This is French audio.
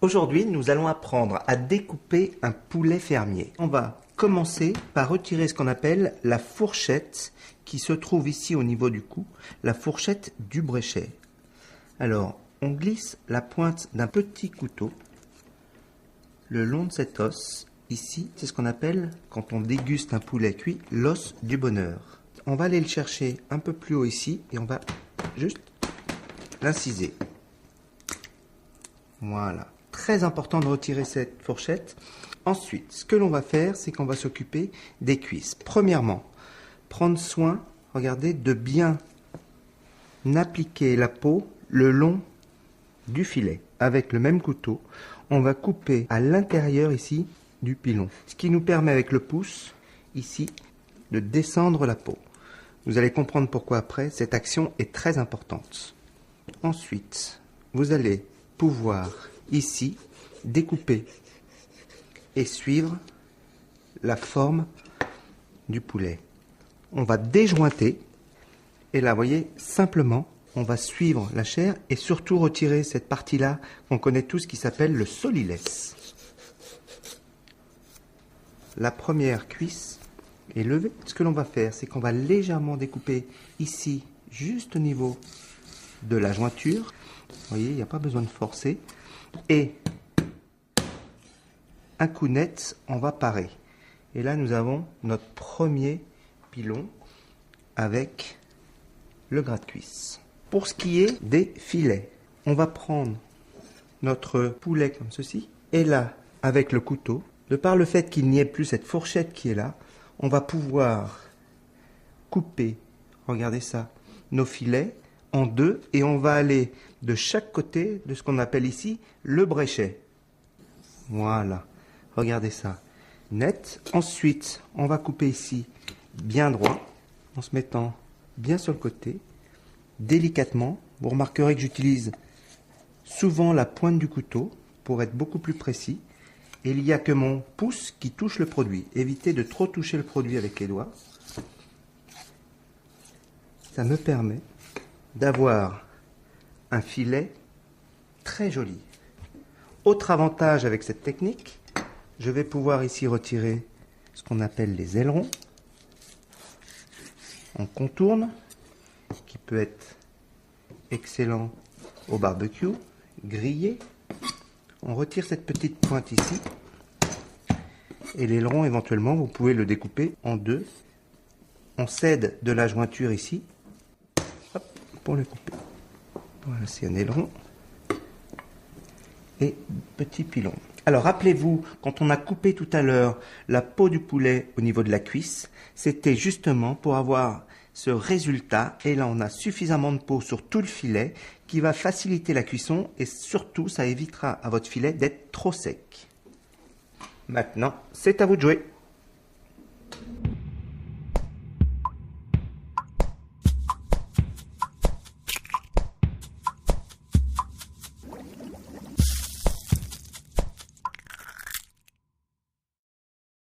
Aujourd'hui, nous allons apprendre à découper un poulet fermier. On va commencer par retirer ce qu'on appelle la fourchette qui se trouve ici au niveau du cou, la fourchette du bréchet. Alors, on glisse la pointe d'un petit couteau le long de cet os. Ici, c'est ce qu'on appelle, quand on déguste un poulet cuit, l'os du bonheur. On va aller le chercher un peu plus haut ici et on va juste l'inciser. Voilà. Très important de retirer cette fourchette. Ensuite, ce que l'on va faire, c'est qu'on va s'occuper des cuisses. Premièrement, prendre soin, regardez, de bien appliquer la peau le long du filet. Avec le même couteau, on va couper à l'intérieur ici du pilon. Ce qui nous permet avec le pouce, ici, de descendre la peau. Vous allez comprendre pourquoi après, cette action est très importante. Ensuite, vous allez pouvoir ici découper et suivre la forme du poulet. On va déjointer et là, vous voyez, simplement, on va suivre la chair et surtout retirer cette partie-là qu'on connaît tous qui s'appelle le solilès. La première cuisse est levée. Ce que l'on va faire, c'est qu'on va légèrement découper ici, juste au niveau de la jointure. Vous voyez, il n'y a pas besoin de forcer. Et un coup net, on va parer. Et là, nous avons notre premier pilon avec le gras de cuisse. Pour ce qui est des filets, on va prendre notre poulet comme ceci. Et là, avec le couteau, de par le fait qu'il n'y ait plus cette fourchette qui est là, on va pouvoir couper, regardez ça, nos filets en deux et on va aller de chaque côté de ce qu'on appelle ici le bréchet. Voilà, regardez ça, net. Ensuite, on va couper ici bien droit en se mettant bien sur le côté, délicatement. Vous remarquerez que j'utilise souvent la pointe du couteau pour être beaucoup plus précis. Et il n'y a que mon pouce qui touche le produit. Évitez de trop toucher le produit avec les doigts. Ça me permet d'avoir un filet très joli. Autre avantage avec cette technique, je vais pouvoir ici retirer ce qu'on appelle les ailerons. On contourne, qui peut être excellent au barbecue, grillé. On retire cette petite pointe ici. Et l'aileron, éventuellement, vous pouvez le découper en deux. On cède de la jointure ici. Hop, pour le couper. Voilà, c'est un aileron. Et petit pilon. Alors, rappelez-vous, quand on a coupé tout à l'heure la peau du poulet au niveau de la cuisse, c'était justement pour avoir ce résultat. Et là, on a suffisamment de peau sur tout le filet qui va faciliter la cuisson et surtout, ça évitera à votre filet d'être trop sec. Maintenant, c'est à vous de jouer.